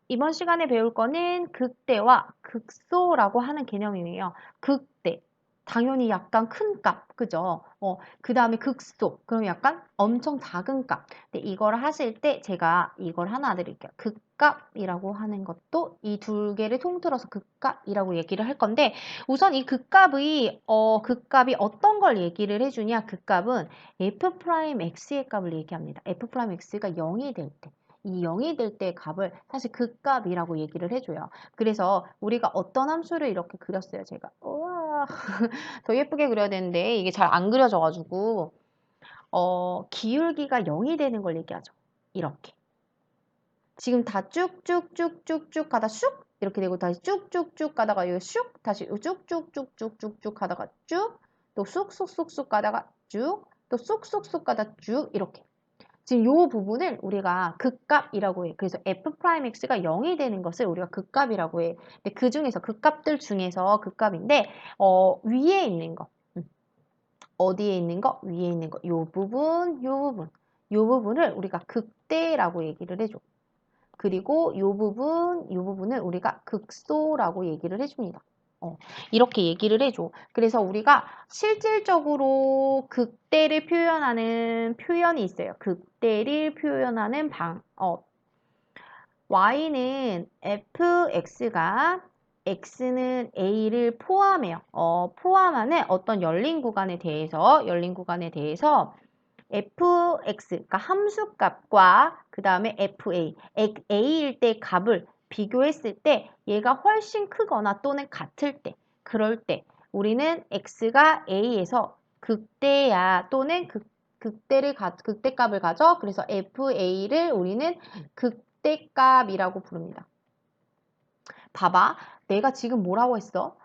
이번 시간에 배울 거는 극대와 극소라고 하는 개념이에요. 극대. 당연히 약간 큰 값, 그죠? 그 다음에 극소. 그럼 약간 엄청 작은 값. 근데 이걸 하실 때 제가 이걸 하나 드릴게요. 극값이라고 하는 것도 이 두 개를 통틀어서 극값이라고 얘기를 할 건데 우선 이 극값이 어떤 걸 얘기를 해주냐? 극값은 f'x의 값을 얘기합니다. f'x가 0이 될 때. 이 0이 될 때 값을 사실 극값이라고 얘기를 해줘요. 그래서 우리가 어떤 함수를 이렇게 그렸어요. 제가 우와 더 예쁘게 그려야 되는데 이게 잘 안 그려져가지고 기울기가 0이 되는 걸 얘기하죠. 이렇게. 지금 다 쭉쭉쭉쭉쭉 가다 슉 이렇게 되고 다시 쭉쭉쭉 가다가 이거 슉 다시 쭉쭉쭉쭉쭉쭉 가다가 쭉 또 쑥쑥쑥쑥 가다가 쭉 또 쑥쑥쑥 가다 쭉 이렇게. 지금 이 부분을 우리가 극값이라고 해. 그래서 f'x가 0이 되는 것을 우리가 극값이라고 해. 근데 그 중에서 극값들 중에서 극값인데 위에 있는 거. 어디에 있는 거? 위에 있는 거. 요 부분, 요 부분. 요 부분을 우리가 극대라고 얘기를 해줘. 그리고 요 부분을 우리가 극소라고 얘기를 해줍니다. 이렇게 얘기를 해줘. 그래서 우리가 실질적으로 극대를 표현하는 표현이 있어요. 극대를 표현하는 y는 fx가 x는 a를 포함해요. 포함하는 어떤 열린 구간에 대해서 fx, 그러니까 함수값과 그 다음에 a일 때 값을 비교했을 때 얘가 훨씬 크거나 또는 같을 때, 그럴 때 우리는 x가 a에서 극대야 또는 극대값을 가져. 그래서 fa를 우리는 극대값이라고 부릅니다. 봐봐. 내가 지금 뭐라고 했어?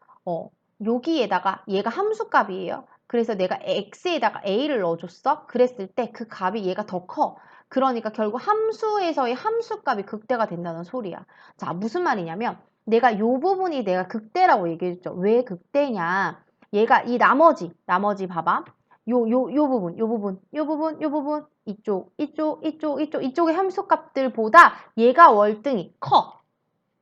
여기에다가 얘가 함수값이에요. 그래서 내가 x에다가 a를 넣어줬어. 그랬을 때 그 값이 얘가 더 커. 그러니까 결국 함수에서의 함수값이 극대가 된다는 소리야. 자, 무슨 말이냐면 내가 요 부분이 내가 극대라고 얘기해줬죠. 왜 극대냐? 얘가 이 나머지 봐봐. 요 부분, 이쪽의 함수값들보다 얘가 월등히 커.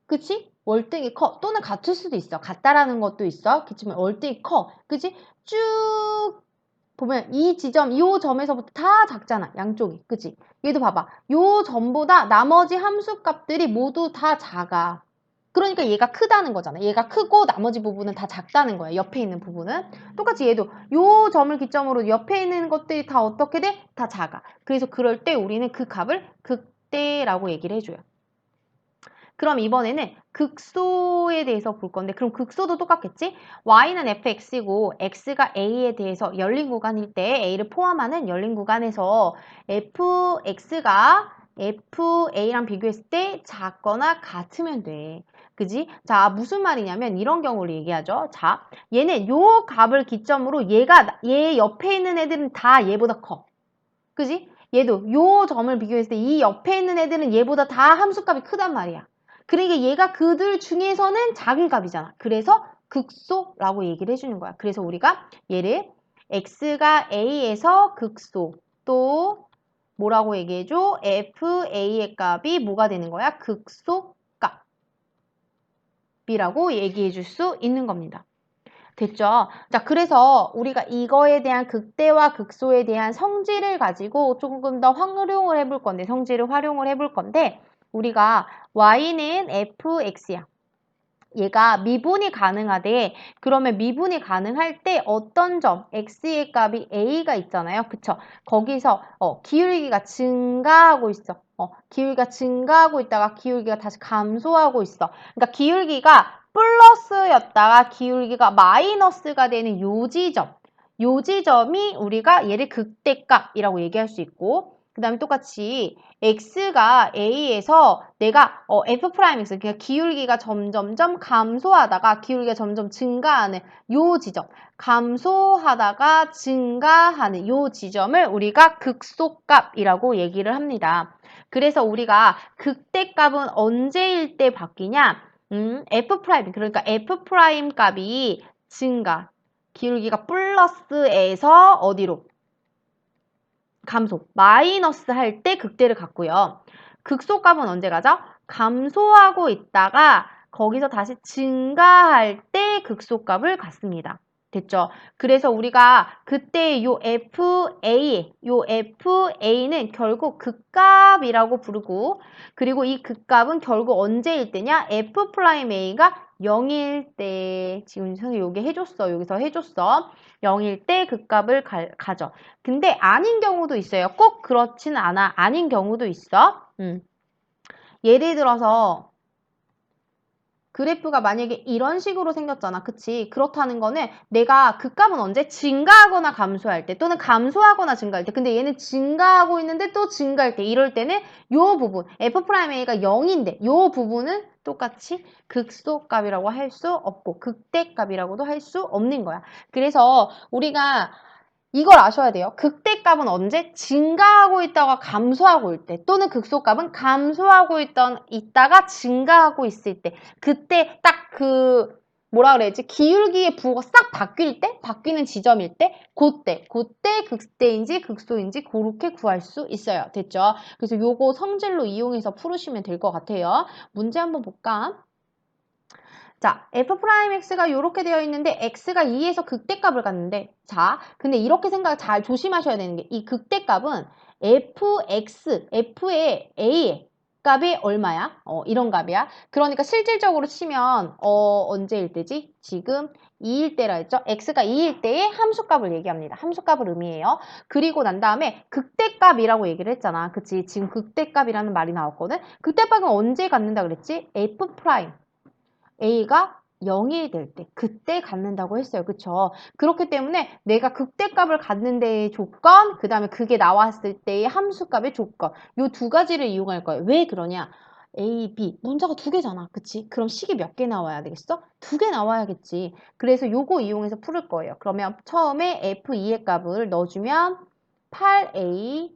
그치? 월등히 커. 또는 같을 수도 있어. 같다라는 것도 있어. 그치만 월등히 커. 그치? 쭉 보면 이 점에서부터 다 작잖아. 양쪽이. 그치? 얘도 봐봐. 요 점보다 나머지 함수값들이 모두 다 작아. 그러니까 얘가 크다는 거잖아. 얘가 크고 나머지 부분은 다 작다는 거야. 옆에 있는 부분은. 똑같이 얘도 요 점을 기점으로 옆에 있는 것들이 다 어떻게 돼? 다 작아. 그래서 그럴 때 우리는 그 값을 극대라고 얘기를 해줘요. 그럼 이번에는 극소에 대해서 볼 건데 그럼 극소도 똑같겠지? y는 fx이고 x가 a에 대해서 열린 구간일 때 a를 포함하는 열린 구간에서 fx가 fa랑 비교했을 때 작거나 같으면 돼. 그지? 자, 무슨 말이냐면 이런 경우를 얘기하죠. 자, 얘는 요 값을 기점으로 얘 옆에 있는 애들은 다 얘보다 커. 그지? 얘도 요 점을 비교했을 때 이 옆에 있는 애들은 얘보다 다 함수값이 크단 말이야. 그러니까 얘가 그들 중에서는 작은 값이잖아. 그래서 극소라고 얘기를 해주는 거야. 그래서 우리가 얘를 x가 a에서 극소 또 뭐라고 얘기해줘? fa의 값이 뭐가 되는 거야? 극소 값이라고 얘기해 줄 수 있는 겁니다. 됐죠? 자, 그래서 우리가 이거에 대한 극대와 극소에 대한 성질을 가지고 조금 더 활용을 해볼 건데, 성질을 활용을 해볼 건데, 우리가 y는 fx야. 얘가 미분이 가능하대. 그러면 미분이 가능할 때 어떤 점, x의 값이 a가 있잖아요. 그쵸? 거기서 기울기가 증가하고 있어. 기울기가 증가하고 있다가 기울기가 다시 감소하고 있어. 그러니까 기울기가 플러스였다가 기울기가 마이너스가 되는 요 지점이 우리가 얘를 극대값이라고 얘기할 수 있고 그 다음에 똑같이 x가 a에서 내가 f'x 그러니까 기울기가 점점점 감소하다가 기울기가 점점 증가하는 요 지점 감소하다가 증가하는 요 지점을 우리가 극소값이라고 얘기를 합니다. 그래서 우리가 극대값은 언제일 때 바뀌냐? f' 그러니까 f' 값이 증가 기울기가 플러스에서 어디로? 감소, 마이너스 할 때 극대를 갖고요. 극소값은 언제 가죠? 감소하고 있다가 거기서 다시 증가할 때 극소값을 갖습니다. 됐죠? 그래서 우리가 그때 요 FA는 결국 극값이라고 부르고, 그리고 이 극값은 결국 언제일 때냐? F'A가 0일 때, 지금 선생님 여기 해줬어. 여기서 해줬어. 0일 때 극값을 가져. 근데 아닌 경우도 있어요. 꼭 그렇진 않아. 아닌 경우도 있어. 예를 들어서 그래프가 만약에 이런 식으로 생겼잖아. 그치? 그렇다는 거는 내가 극값은 언제? 증가하거나 감소할 때 또는 감소하거나 증가할 때. 근데 얘는 증가하고 있는데 또 증가할 때. 이럴 때는 요 부분 F'A가 0인데 요 부분은 똑같이 극소값이라고 할 수 없고 극대값이라고도 할 수 없는 거야. 그래서 우리가 이걸 아셔야 돼요. 극대값은 언제? 증가하고 있다가 감소하고 있을 때, 또는 극소값은 감소하고 있다가 증가하고 있을 때, 그때 딱 뭐라 그래야지? 기울기의 부호가 싹 바뀔 때, 바뀌는 지점일 때, 그때 극대인지 극소인지 그렇게 구할 수 있어요. 됐죠? 그래서 요거 성질로 이용해서 풀으시면 될 것 같아요. 문제 한번 볼까? 자, F'X가 이렇게 되어 있는데 X가 2에서 극대값을 갖는데, 자, 근데 이렇게 생각 잘 조심하셔야 되는 게 이 극대값은 F의 A의 값이 얼마야? 이런 값이야. 그러니까 실질적으로 치면 언제일 때지? 지금 2일 때라 했죠? X가 2일 때의 함수값을 얘기합니다. 함수값을 의미해요. 그리고 난 다음에 극대값이라고 얘기를 했잖아. 그치? 지금 극대값이라는 말이 나왔거든? 극대값은 언제 갖는다 그랬지? F' A가 0이 될 때, 그때 갖는다고 했어요. 그쵸? 그렇기 때문에 내가 극대값을 갖는 데의 조건, 그 다음에 그게 나왔을 때의 함수값의 조건, 요 두 가지를 이용할 거예요. 왜 그러냐? A, B, 문자가 두 개잖아. 그치? 그럼 식이 몇 개 나와야 되겠어? 두 개 나와야겠지. 그래서 요거 이용해서 풀을 거예요. 그러면 처음에 F2의 값을 넣어주면 8A,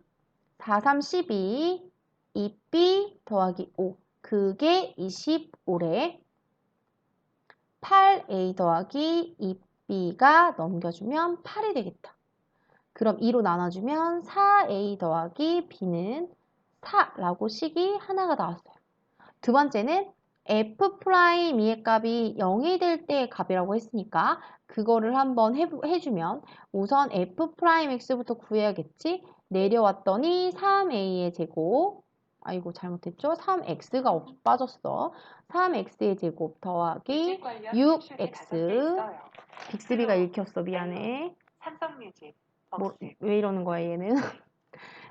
4, 3, 12, 2B 더하기 5. 그게 25래. 8a 더하기 2b가 넘겨주면 8이 되겠다. 그럼 2로 나눠주면 4a 더하기 b는 4라고 식이 하나가 나왔어요. 두 번째는 F'E의 값이 0이 될 때의 값이라고 했으니까 그거를 한번 해주면 우선 F'X부터 구해야겠지? 내려왔더니 3a의 제곱, 아이고 잘못했죠? 3x가 빠졌어. 3x의 제곱 더하기 6x. 빅스비가 읽혔어. 미안해. 왜 이러는 거야 얘는?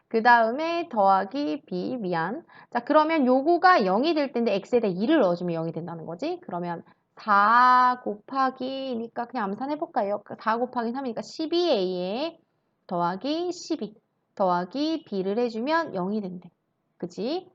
그 다음에 더하기 b, 미안. 자, 그러면 요거가 0이 될 텐데 x에다 2를 넣어주면 0이 된다는 거지. 그러면 4 곱하기니까 그냥 암산해볼까요? 4 곱하기 3이니까 12a에 더하기 12 더하기 b를 해주면 0이 된대. 그치?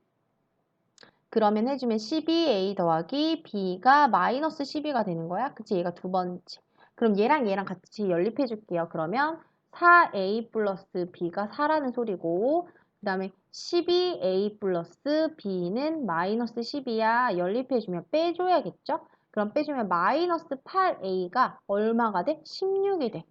그러면 해주면 12a 더하기 b가 마이너스 12가 되는 거야. 그치? 얘가 두 번째. 그럼 얘랑 같이 연립해 줄게요. 그러면 4a 플러스 b가 4라는 소리고 그 다음에 12a 플러스 b는 마이너스 10이야. 연립해주면 빼줘야겠죠? 그럼 빼주면 마이너스 8a가 얼마가 돼? 16이 돼.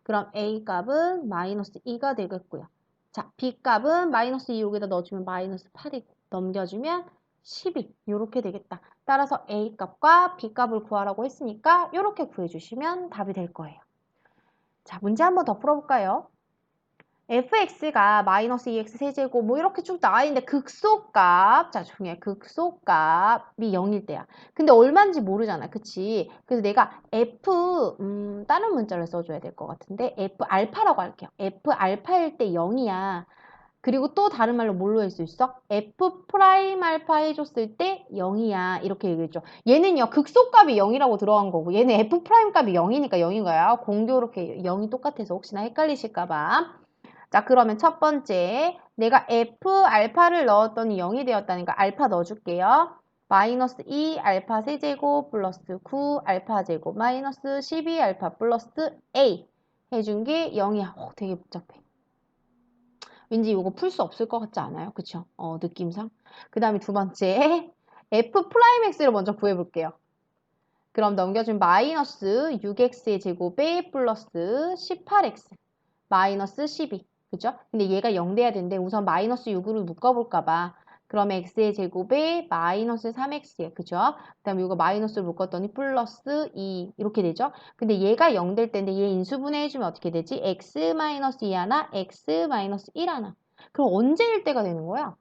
그럼 a 값은 마이너스 2가 되겠고요. 자, b 값은 마이너스 2 여기다 넣어주면 마이너스 8이고 넘겨주면 12 이렇게 되겠다. 따라서 a 값과 b 값을 구하라고 했으니까 이렇게 구해주시면 답이 될 거예요. 자, 문제 한번 더 풀어볼까요? fx가 마이너스 2x 세제곱 뭐 이렇게 쭉 나와 있는데 극소값, 자 중에 극소값이 0일 때야. 근데 얼마인지 모르잖아. 그치? 그래서 내가 다른 문자를 써줘야 될 것 같은데 f 알파라고 할게요. f 알파일 때 0이야. 그리고 또 다른 말로 뭘로 할 수 있어? f 프라임 알파 해줬을 때 0이야. 이렇게 얘기했죠. 얘는요, 극소값이 0이라고 들어간 거고, 얘는 f 프라임 값이 0이니까 0인 거야. 공교롭게 0이 똑같아서 혹시나 헷갈리실까봐. 자, 그러면 첫 번째, 내가 f 알파를 넣었더니 0이 되었다니까 알파 넣어줄게요. 마이너스 2 알파 세제곱 플러스 9 알파 제곱 마이너스 12 알파 플러스 a 해준 게 0이야. 되게 복잡해. 왠지 이거 풀 수 없을 것 같지 않아요? 그쵸? 느낌상. 그 다음에 두 번째, f 프라임 x를 먼저 구해볼게요. 그럼 넘겨준 마이너스 6x의 제곱에 플러스 18x 마이너스 12. 그죠? 근데 얘가 0 돼야 되는데 우선 마이너스 6으로 묶어볼까 봐 그럼 x의 제곱에 마이너스 3x에 그죠? 그 다음에 이거 마이너스를 묶었더니 플러스 2 이렇게 되죠? 근데 얘가 0 될 때인데 얘 인수분해 해주면 어떻게 되지? x 마이너스 2 하나, x 마이너스 1 하나. 그럼 언제일 때가 되는 거야?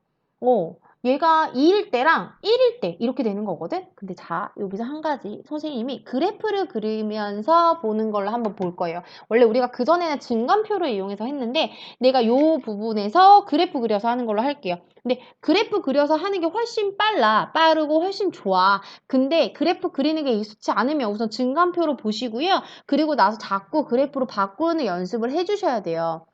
얘가 2일 때랑 1일 때 이렇게 되는 거거든? 근데 자, 여기서 한 가지 선생님이 그래프를 그리면서 보는 걸로 한번 볼 거예요. 원래 우리가 그전에는 증감표를 이용해서 했는데 내가 요 부분에서 그래프 그려서 하는 걸로 할게요. 근데 그래프 그려서 하는 게 훨씬 빠르고 훨씬 좋아. 근데 그래프 그리는 게 익숙치 않으면 우선 증감표로 보시고요. 그리고 나서 자꾸 그래프로 바꾸는 연습을 해주셔야 돼요.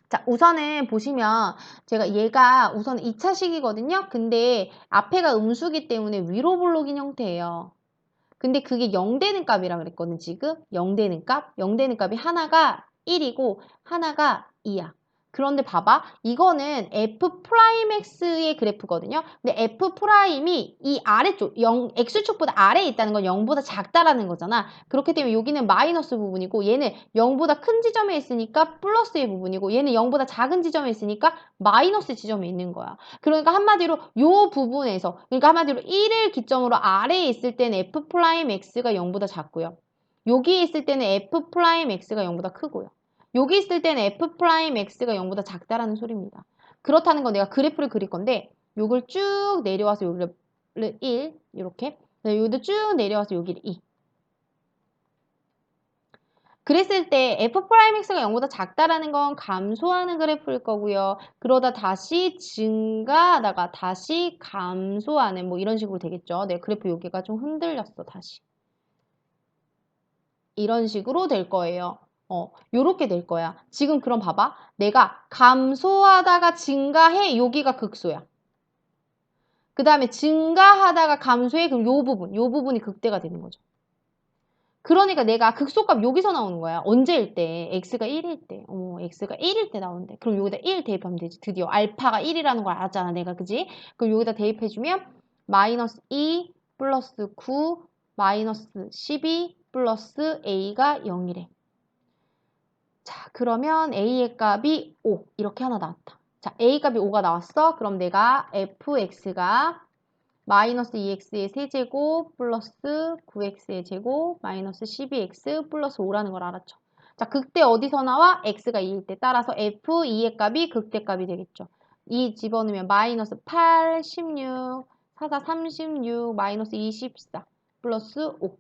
자, 우선은 보시면 제가 얘가 우선 2차식이거든요. 근데 앞에가 음수기 때문에 위로 블록인 형태예요. 근데 그게 0 되는 값이라 그랬거든, 지금. 0 되는 값. 0 되는 값이 하나가 1이고 하나가 2야. 그런데 봐봐. 이거는 F'X의 그래프거든요. 근데 F'이 이 아래쪽, X축보다 아래에 있다는 건 0보다 작다라는 거잖아. 그렇기 때문에 여기는 마이너스 부분이고 얘는 0보다 큰 지점에 있으니까 플러스의 부분이고 얘는 0보다 작은 지점에 있으니까 마이너스 지점에 있는 거야. 그러니까 한마디로 요 부분에서 그러니까 한마디로 1을 기점으로 아래에 있을 때는 F'X가 0보다 작고요. 여기에 있을 때는 F'X가 0보다 크고요. 여기 있을 때는 F'X가 0보다 작다라는 소리입니다. 그렇다는 건 내가 그래프를 그릴 건데 요걸 쭉 내려와서 여기를 1 이렇게 여기도 쭉 내려와서 여기를 2 그랬을 때 F'X가 0보다 작다라는 건 감소하는 그래프일 거고요. 그러다 다시 증가하다가 다시 감소하는 뭐 이런 식으로 되겠죠. 내 그래프 여기가 좀 흔들렸어, 다시. 이런 식으로 될 거예요. 요렇게 될 거야. 지금 그럼 봐봐. 내가 감소하다가 증가해, 여기가 극소야. 그 다음에 증가하다가 감소해, 그럼 요 부분이 극대가 되는 거죠. 그러니까 내가 극소값 여기서 나오는 거야. 언제일 때? x가 1일 때. x가 1일 때 나오는데. 그럼 여기다 1 대입하면 되지. 드디어 알파가 1이라는 걸 알았잖아, 내가. 그지? 그럼 여기다 대입해주면 마이너스 2 플러스 9 마이너스 12 플러스 a가 0이래. 자, 그러면 a의 값이 5 이렇게 하나 나왔다. 자, a 값이 5가 나왔어. 그럼 내가 fx가 마이너스 2x의 세제곱 플러스 9x의 제곱 마이너스 12x 플러스 5라는 걸 알았죠. 자, 극대 어디서 나와? x가 2일 때. 따라서 f2의 값이 극대값이 되겠죠. 2 집어넣으면 마이너스 8, 16, 4, 4, 36, 마이너스 24 플러스 5.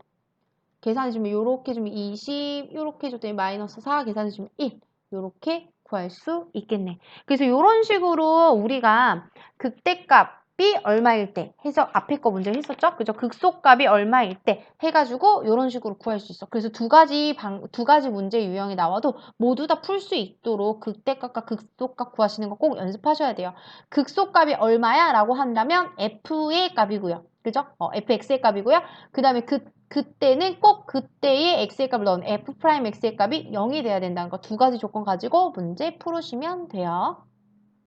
계산해주면 요렇게 주면 20, 요렇게 줬더니 마이너스 4 계산해주면 1. 요렇게 구할 수 있겠네. 그래서 요런 식으로 우리가 극대값이 얼마일 때 해서 앞에 거 문제 했었죠? 그죠? 극소값이 얼마일 때 해가지고 요런 식으로 구할 수 있어. 그래서 두 가지 문제 유형이 나와도 모두 다 풀 수 있도록 극대값과 극소값 구하시는 거 꼭 연습하셔야 돼요. 극소값이 얼마야? 라고 한다면 f의 값이고요. 그죠? fx의 값이고요. 그 다음에 그때는 꼭 그때의 x의 값을 넣은 f'x의 값이 0이 돼야 된다는 거 두 가지 조건 가지고 문제 풀으시면 돼요.